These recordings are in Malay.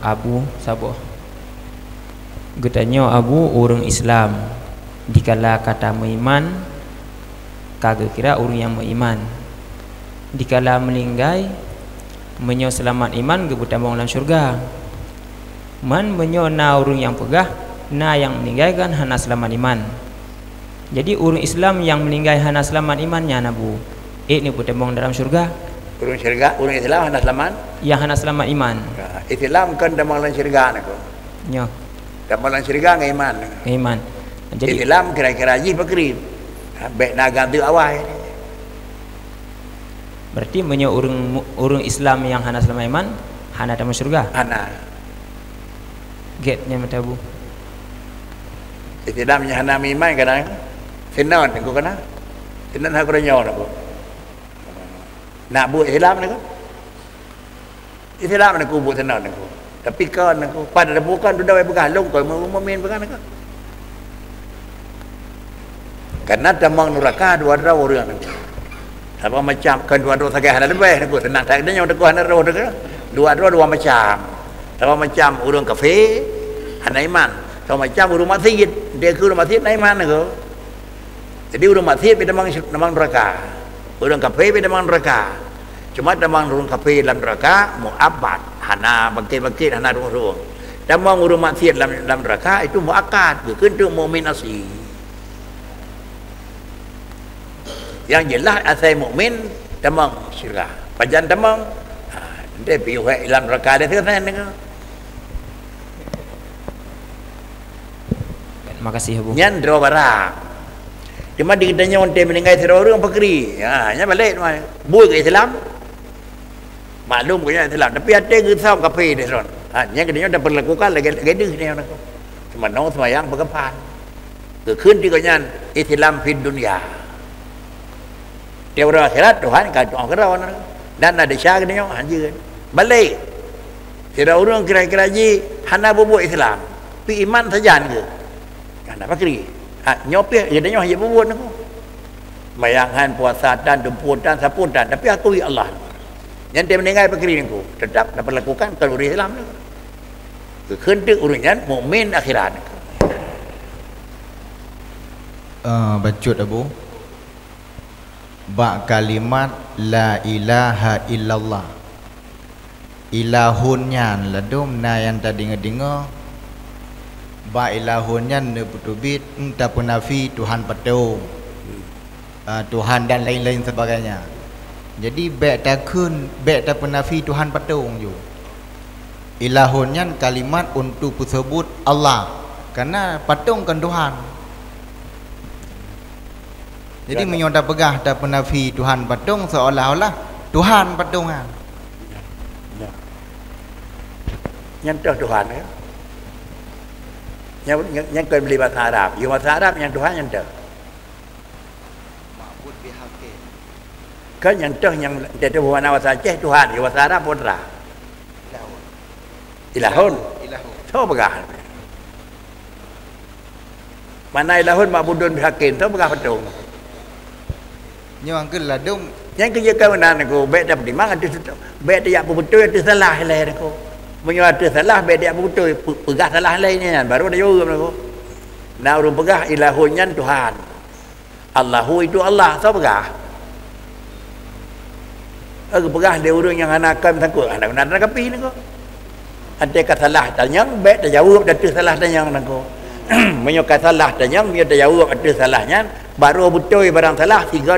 Abu Sabah. Getanyo Abu orang Islam. Dikala kata meiman, kagak kira orang yang beriman. Dikala melinggai, menyo selamat iman gebutambang dalam syurga. Man menyo na orang yang pegah, na yang meninggai kan hana selamat iman. Jadi orang Islam yang meninggai hana selamat imannya nabu. Ni bertembang dalam syurga. Orang syurga, orang Islam hana selamat. Yang hana selamat iman. Islam kan damang dalam syurga nako. Nyo. Damang dalam syurga ngai iman. Iman. Jadi Islam kira-kira ji pakri. Baik naga tu awal. Berarti menyo orang Islam yang hana selamat iman hana dalam syurga. Hana. Getnya mata bu. Islam yang hana iman kadang. Sinon aku kena. Sinon aku renyo nako. Nak buat Islam nako. Islam nako buat sinon nako. Tapi kan nako pada bukan tu dah begalung kau mukmin bekan nako. Karena damang neraka dua orang nako. Apa macam kan dua sagai hana lebih nako tenang tak adanya nako hana roh nako. Dua macam. Apa macam orang kafe hana iman. Sama macam orang masjid dia ke orang masjid hana iman nako. Jadi orang masjid damang neraka. Orang kafe damang neraka. Cuma damang orang kafe dalam neraka muabad, hana bangkit hana ruang. Damang orang maksiat dalam neraka itu muakad, kentu mukmin asli. Yang jelas asal mukmin damang syurga. Pajan damang dia piu dalam neraka dia kan dengan. Makasih Bu. Nyan dro barang. Cuma dikitanya onte meninggal orang pakri. Nya balik buat ke Islam. Maklum punya Islam tapi ada ke sama kafe dia son. Yang kedua dah berlakukan lagi dia nak. Cuma nong semayang berkepan. Kekun dikanya Islam di dunia. Dia orang akhirat Tuhan kacau akhirat dan ada syak dia anjir. Balik. Tidak orang kira-kira ji hana buat Islam. Pi iman saja ke. Kan apa kiri? Nyopi jadinya hanya buat aku. Mayangan puasa dan dumputan saputan tapi aku ya Allah. Yang dia meninggal pakri niku tetap dapat lakukan kalau Islam niku. Kehendak urangnya mukmin akhirat. Bacut Abu. Ba kalimat la ilaha illallah. Ilahunnya ladum na yang tadi ngedengar. Ba ilahunnya ne putubit entah penafi Tuhan patung. Tuhan dan lain-lain sebagainya. Jadi baik tak penafi Tuhan patung je. Ilahunnya kalimat untuk disebut Allah. Karena patung kan Tuhan. Jadi menyoda pegah tak penafi Tuhan patung seolah-olah Tuhan patungan. Yang Tuhan ya. Yang kau beli bahasa Arab. Yang bahasa Arab yang Tuhan yang dah. Kan yang dia tu bahasa Aceh Tuhan, yang bahasa Arab Putra. Ilahun. Tahu begah. Mana ilahun ma'budun bihakin, tahu begah patung. Yang ke ladum Yang kerja kau nak aku, baik dah berdimang ada baik dia apa betul ada salah lain aku. Menyo ada salah baik dia apa betul pegah salah lainnya baru ada jawab aku. Nah orang pegah ilahunnya Tuhan. Allahu itu Allah, tahu pegah. Aku pegah dia orang yang anakan takut anak nak kapi ni ko. Ada kata salah tanya baik dah jawab ada salah tanya aku. Menyo kata salah tanya dia dah jawab ada salahnya baru betul barang salah tiga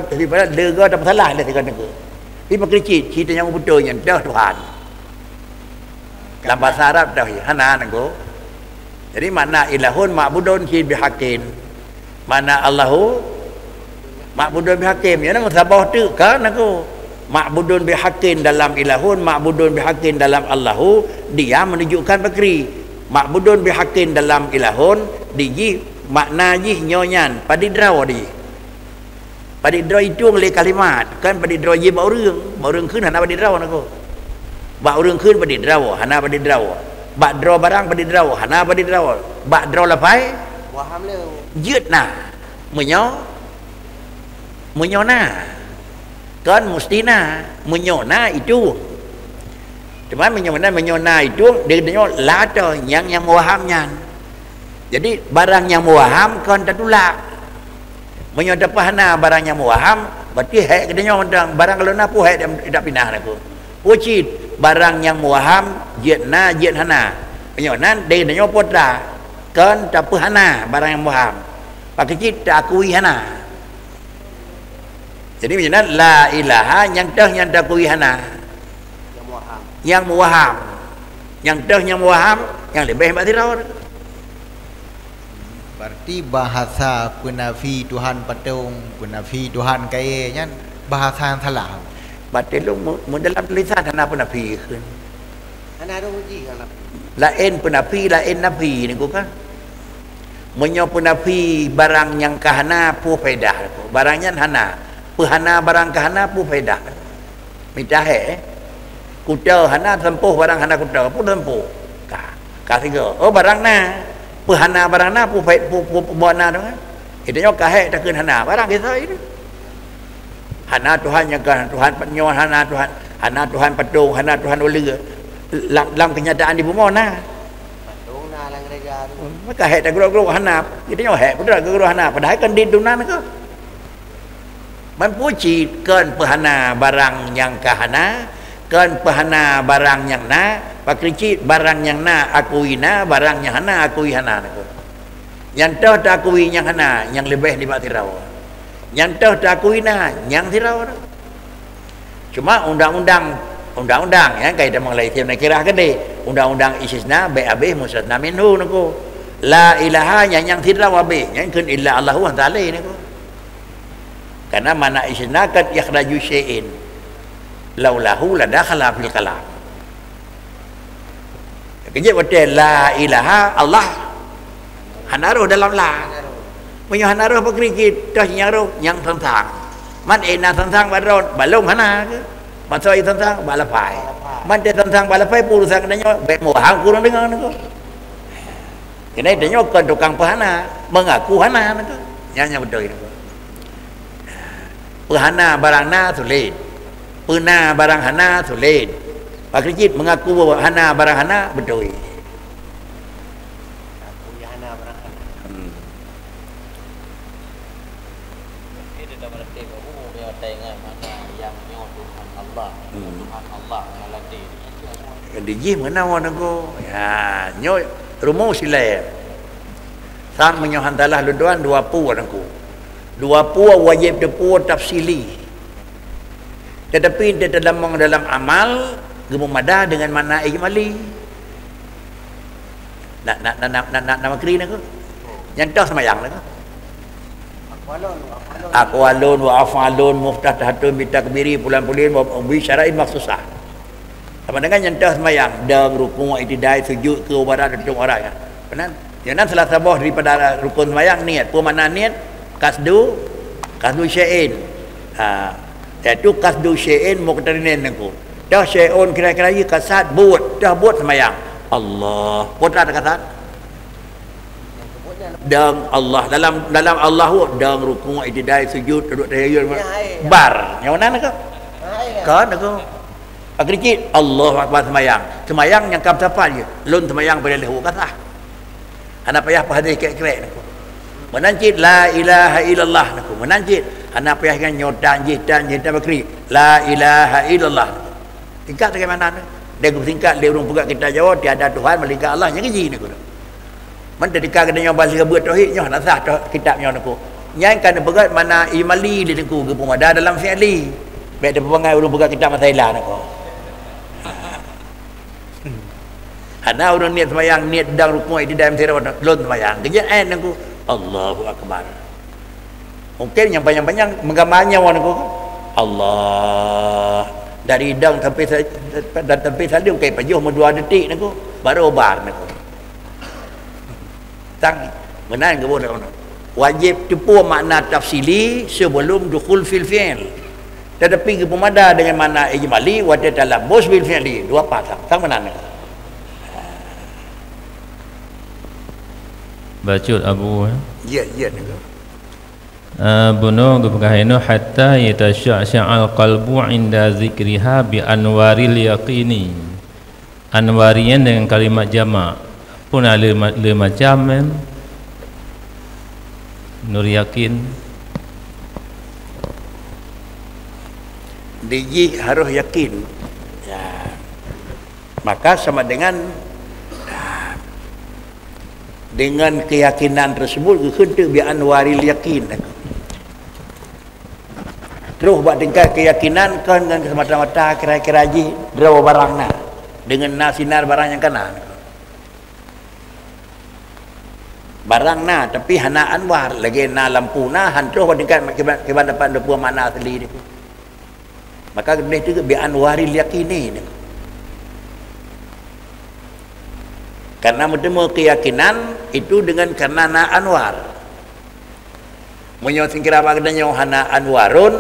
lega dapat salah dia tiga negara. Ini pakai cerita yang betulnya dah Tuhan. Dalam bahasa Arab dah hana nago. Jadi makna ilahun ma'budun fi bihaqqin. Mana Allahu ma'budun bihaqqin. Ya nang sabah tu kan nago. Ma'budun bihaqqin dalam ilahun, ma'budun bihaqqin dalam Allahu, dia menunjukkan pakri. Ma'budun bihaqqin dalam ilahun, diji makna ji nyonyan padidraw di. Padidraw itu oleh kalimat, kan padidraw je bau reung keun hana padidraw nago. Bau reung keun padidraw, hana padidraw. Bak draw barang padidraw, hana padidraw. Bak draw lapai, waham le. Jeut nah. Menyona. Kan mustina menyona itu Cuma menyona itu dia lada yang muahamnya. Jadi barang yang muaham kan tertulak. Menyoda pahana barang yang muaham berarti hak kedanya orang barang kalau nak pu hak tidak pindah aku. Wajib barang yang muaham jiatna jiat hana. Menyonan dia kedanya potra kan tak pahana barang yang muaham. Pakai cit tak akui hana. Jadi macam la ilaha yang tak akui hana. Yang muaham. Yang muaham yang lebih hebat tirau. Berarti bahasa penafi Tuhan patung, penafi Tuhan kaya kan bahasa yang salah. Berarti lu dalam tulisan hana penafi kan. Hana ada uji kan. Lain penafi, lain nabi ni kan. Menyo penafi barang yang kahana pu faedah. Barangnya hana. Pehana barang kahana pu faedah. Minta kuda hana tempuh barang hana kuda pun tempuh. Ka tiga. Oh barang na. Pehana barang na pu buana tu kan. Itanya kahek tak kena hana barang kita ini. Hana Tuhan yang kan Tuhan penyo hana Tuhan patung, hana Tuhan ulega. Dalam kenyataan di bumi na. Maka hek tak guru hana. Itanya hek pun guru hana padahal kan di dunia ke. Mempuji kan pehana barang yang kahana, kan pehana barang yang na, pakrici barang yang na akui na, barang yang hana akui hana. Yang tahu tak akui yang hana, yang lebih di batirau. Yang tahu tak akui na, yang tirau. Cuma undang-undang ya, kaitan mengenai tiap nak kira gede. Undang-undang istisna BAB musnah minhu nako. La ilaha yang tirau abe, yang kun illa Allahu Taala nako. Karena mana istisna kad yakhraju syai'in laulahu la dakhala fil kalam. Kerja betul la ilaha Allah hanaruh dalam la. Punya hanaruh pakrikit dah yang tentang. Man ena tentang balong hana ke. Masoi tentang balapai. Man dia tentang balapai urusan kenanya baik mohang kurang dengar tu. Ini dia kan tukang pahana mengaku hana tu. Yang betul itu. Pehana barang na sulit. Pena barang hana sulit. Pak Kricit mengaku hana barang hana betul. Aku hana barang hana. Ini dah berarti bahawa dia tengah mana yang Tuhan Allah. Tuhan Allah melati. Diji mana orang ko? Ya, nyoy rumo sila. Sang menyohan talah luduan dua pu orang ko. Dua puah wajib depuah tafsili. Tetapi dia dalam amal gemumada dengan mana ijmali. Nak makri nak. Yang tahu semayang nak. Aqwalun wa afalun muftatahatun bitakbiri pulan-pulin wa bi syara'in maksusah. Apa dengan yang tahu semayang dan rukun itidai sujud ke barat dan orang ya. Benar? Jangan salah sabah daripada rukun semayang niat. Pu mana niat? Kasdu syai'in. Iaitu kasdu syai'in muqtarinin aku. Dah syai'un kira-kira ye kasat buat, dah buat semayang. Allah. Putra kasat. Dan Allah dalam Allah dan rukuk itidai sujud duduk tahiyyat bar. Yang mana nak? Kan aku. Akhirnya Allah Akbar semayang. Semayang yang kam siapa je. Lun semayang pada lahu kasah. Anak payah pada kek-kek aku. Menancit la ilaha illallah naku menancit anak payah kan nyodan jidan bakri la ilaha illallah tingkat bagaimana dia tingkat dia urung pegat kita jawab tiada Tuhan melainkan Allah yang keji naku man ketika kena nyoba sebut tauhid nyoh nak sah kitab nyoh naku nyai kan pegat mana imali dia naku gepung ada dalam fi'li baik dia pegangai urung pegat kitab masailah naku ana urung niat sembahyang niat dang rukun di dalam tirawat lon sembahyang kejadian naku Allahu Akbar. Mungkin yang banyak-banyak menggambarnya orang itu Allah dari hidung sampai salju kayak pajuh 2 detik naku baru obar naku. Tang benar ke boleh orang. Wajib tepu makna tafsili sebelum dukhul fil fi'l. Tetapi ke pemada dengan makna ijmali wa talabbus bil fi'li dua pasang. Tang benar naku. Bacut Abu Ya bunuh gubahino hatta yatasya'al qalbu inda zikriha bi anwaril yaqini Anwarian dengan kalimat jamak pun ada le macam kan. Nur yakin Diji harus yakin ya. Maka sama dengan keyakinan tersebut kita bi anwaril yakin. Terus buat tingkat keyakinan kan dengan semata-mata kira-kira ji draw barang na dengan sinar barang yang kena. Barang na tapi hana anwar lagi na lampu na hantu buat tingkat kiban depan depan mana asli ni. Maka dia itu bi anwaril yakini ni. Karena bertemu keyakinan itu dengan karena na anwar. Menyo singkira bagdanya hana anwarun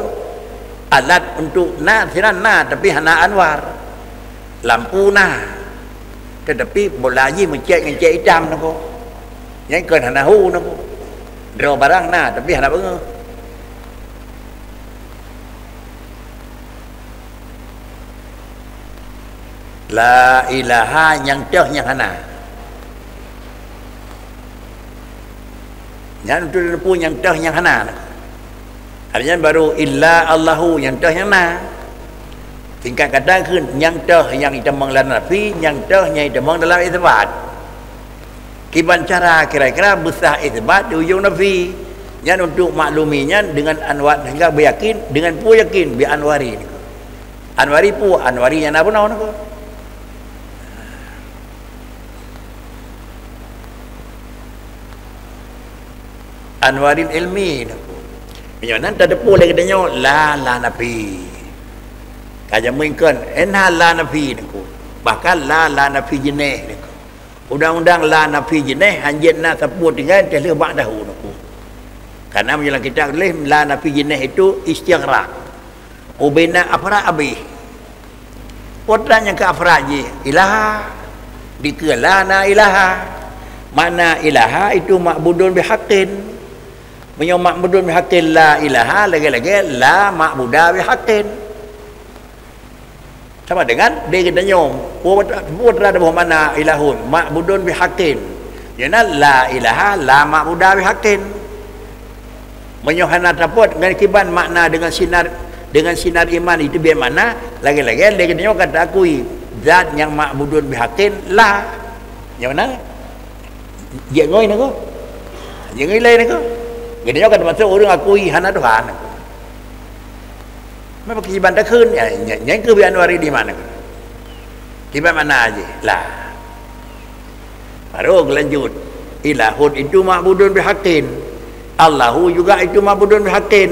alat untuk na siran na tapi hana anwar. Lampu na. Tetapi bolaji mencek hitam nako. Yang kan hana hu nako. Draw barang na tapi hana benga. La ilaha yang teh yang hana. Yang tu pun yang teh yang hana. Artinya baru illa Allahu yang teh yang na. Tingkat kata kan yang teh yang ditemang dalam nafi, yang teh yang ditemang dalam isbat. Kiban cara kira-kira besar isbat di ujung nafi. Yang untuk makluminya dengan anwar hingga beryakin dengan pu yakin bi anwari. Anwari pu anwari yang apa nama nak? Anwaril ilmi naku. Menyonan tak ada pula katanya la nabi. Kaja mungkin enha la nabi naku. Bahkan la nabi jenis naku. Undang-undang la nabi jenis hanjit na sebut dengan telah bak dahulu naku. Karena menjelang kita boleh la nabi jenis itu istighraq. Ubina afra abi. Potanya ke afra je. Ilaha dikala na ilaha. Mana ilaha itu ma'budun bihaqqin. Menyo ma'budun bihaqqin la ilaha lagi-lagi la ma'buda bihaqqin. Sama dengan dia katanya putra ada mana ilahun ma'budun bihaqqin. Yana la ilaha la ma'buda bihaqqin. Menyo hana dapat dengan kiban makna dengan sinar iman itu biar mana lagi-lagi dia katanya kata akui zat yang ma'budun bihaqqin la. Yang mana? Dia ngoi nak ko. Dia ngoi lain nak ko. Gini kan masuk orang akui hana Tuhan. Memang kehidupan dah kun yang ke biar anwari di mana? Kehidupan mana aja lah. Baru lanjut. Ilahun itu ma'budun bihaqqin. Allahu juga itu ma'budun bihaqqin.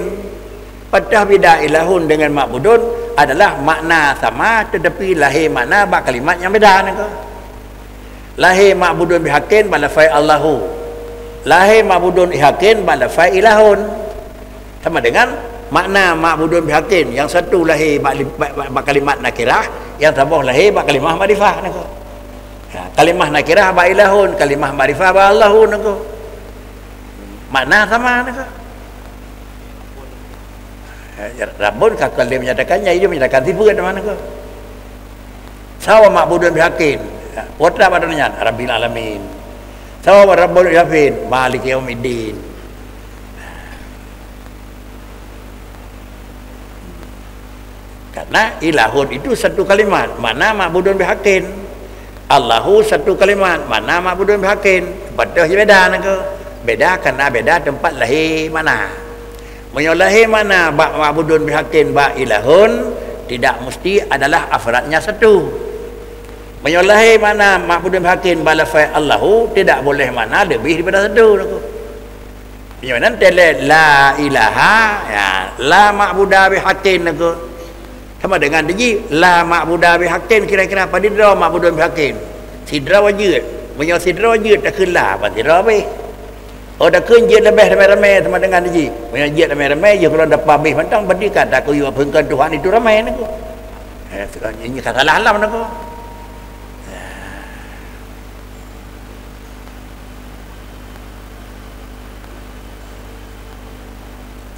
Patah beda ilahun dengan ma'budun adalah makna sama tetapi lahir makna bak kalimat yang beda nak. Lahir ma'budun bihaqqin balafai Allahu. Lahir ma'budun bihaqqin balafai ilahun. Sama dengan makna ma'budun bihaqqin yang satu lahir bak kalimat nakirah, yang tambah lahir bak kalimah ma'rifah nak. Ya, kalimah nakirah bak ilahun, kalimah ma'rifah bak Allahu nak. Makna sama nak. Rabbun kakal dia menyatakannya, dia menyatakan tipu kan mana ko. Sawa ma'budun bihaqqin. Watra padanya Rabbil alamin. Sawa Rabbul alamin, Maliki yaumiddin. Karena ilahun itu satu kalimat, mana ma'budun bihaqqin. Allahu satu kalimat, mana ma'budun bihaqqin. Betul je beda nak. Beda karena beda tempat lahir mana. Menyolahi mana bak ma'budun bihaqqin bak ilahun tidak mesti adalah afradnya satu. Menyolahi mana ma'budun bihaqqin balafai Allahu tidak boleh mana lebih daripada satu aku. Menyolahi tele la ilaha ya la ma'buda bihaqqin aku. Sama dengan dia la ma'buda bihaqqin kira-kira apa dia ma'budun bihaqqin. Sidra wajud. Menyol sidra wajud tak kela apa sidra be. Oh dah kunjit lebih ramai-ramai sama dengan dia. Menyajit ramai-ramai je kalau dapat habis mentang berdi kata aku yo bengkan Tuhan itu ramai aku. Ini kata lalam aku.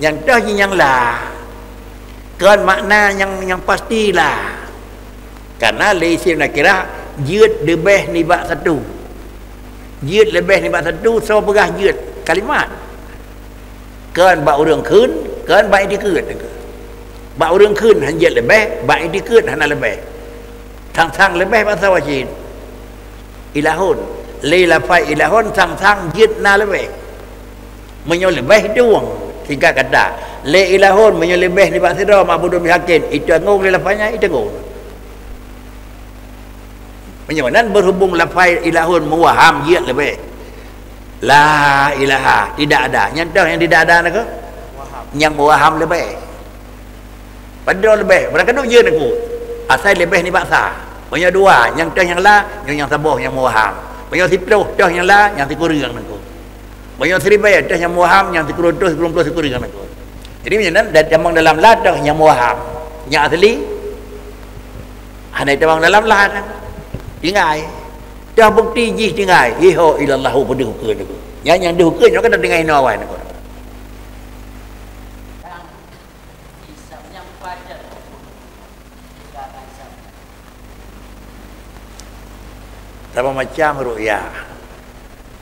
Yang dah yang lah kan makna yang pastilah karena lisim nakirah Jid lebih ni bab satu. Jid lebih ni bab satu. So pegah jid kalimat. Kan bab orang kun, kan bab dikut. Bab orang kun han jid lebih, bab dikut han lebih. Thang lebih bahasa wajib. Ilahun. Leila fai ilahun thang jid na lebih. Menyolebih doang. Tiga kata. Le ilahun menyolebih ni bab sidra ma'budun bihaqqin. Itu ngong le lafaznya itu ngong. Menyonan berhubung lafaz ilahun muwaham jid lebih. La ilaha tidak ada. Yang tidak ada nak ke? Yang muwaham lebih. Pada lebih. Berapa tu je nak ku? Asal lebih ni bahasa. Punya dua, yang dah yang la, yang sabuh yang muwaham. Punya 10 dah yang la, yang 10 nak ku. Punya 1000 dah yang muwaham, yang 10 nak ku. Jadi menyonan dalam la dah yang muwaham. Yang asli ada dalam la. Dengai dah bukti jih dengai iho ilallahu pada hukum tu yang dihukum nó kena dengai no awal tu hisabnya wajar sama macam ru'yah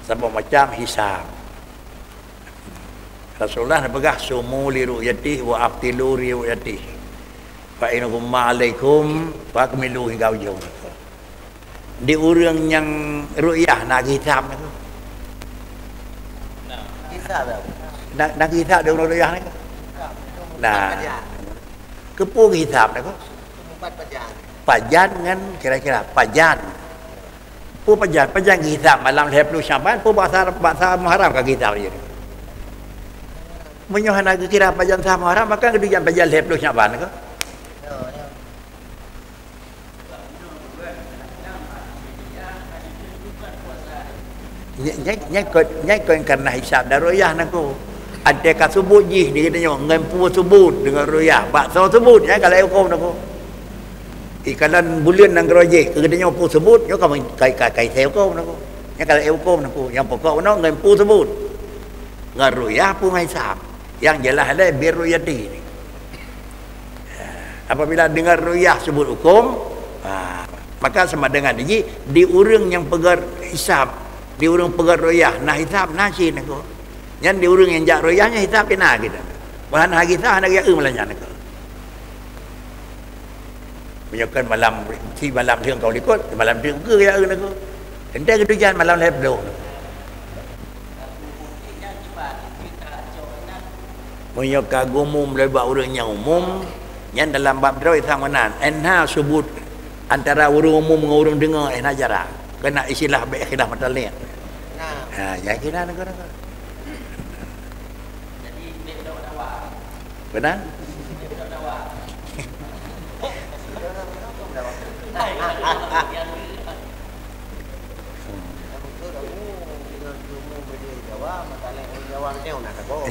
sama macam hisab. Rasulullah nak pegah sumu li ru'yatih wa aftilu li ru'yatih fa innakum ma'alaikum fa akmilu hingga ujung. Di orang yang ru'yah nak hisab ni. hisab Nak hisab dia orang ru'yah ni. Nah. Kepu hisab ni ko. Pajan kan kira-kira pajan. Pu pajan hisab malam 10 Syaban pu bahasa Muharram ka hisab je. Menyohan nak kira pajan sah Muharram maka kedujan pajan 10 Syaban ko. Nyai karena hisab dan ru'yah naku. Ada kat sebut jih dia kata ngempu sebut dengan ru'yah. Bakso sebut ya kalau hukum naku. Ikalan bulan nang roje kedenya pu sebut yo kamu kai theo hukum naku. Ya kalau hukum naku yang pokok no ngempu sebut. Ngan ru'yah pu hisab. Yang jelas ada bir ru'yati. Apabila dengar ru'yah sebut hukum, maka sama dengan ini di orang yang pegar hisab. Di urang pegat royah nah hisab nasi nak. Yang di urang yang jak royahnya hisab kena kita. Bahan hari sah nak ya melanya nak. Menyakan malam si malam dia kau ikut malam dia ke ya nak. Entah ketujuan malam lep do. Menyakan umum lebih orang yang umum yang dalam bab draw sang manan. Enha sebut antara orang umum dengan orang dengar enha jarang. Kena istilah berkhilaf matalih. Ya kira nak. jadi dia dakwah Benar?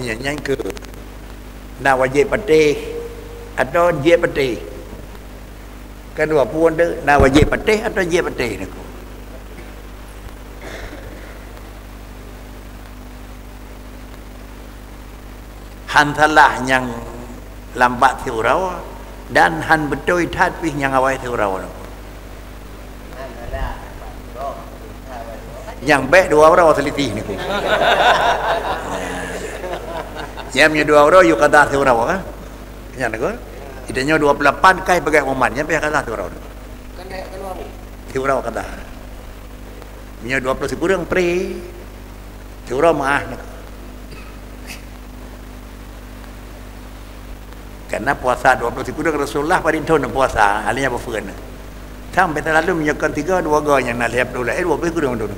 Yang ke nak wajib patih atau dia patih. Kedua pun tu nak wajib patih atau dia patih nak. Han salah yang lambat surau dan han betul tatbih yang awal surau. Yang baik dua orang seliti ni. Yang punya dua orang you kata surau kan? Yang nak? Idanya 28 kai pakai moman yang pihak kata surau. kan dia keluar Surau kata. Punya 20 kurang pre. Surau maah nak. Karena puasa 20 kurang Rasulullah perintah nak puasa, halinya berfirman. Sampai terlalu menyakan 3 2 yang nak lihat dulu, 20 kurang dulu.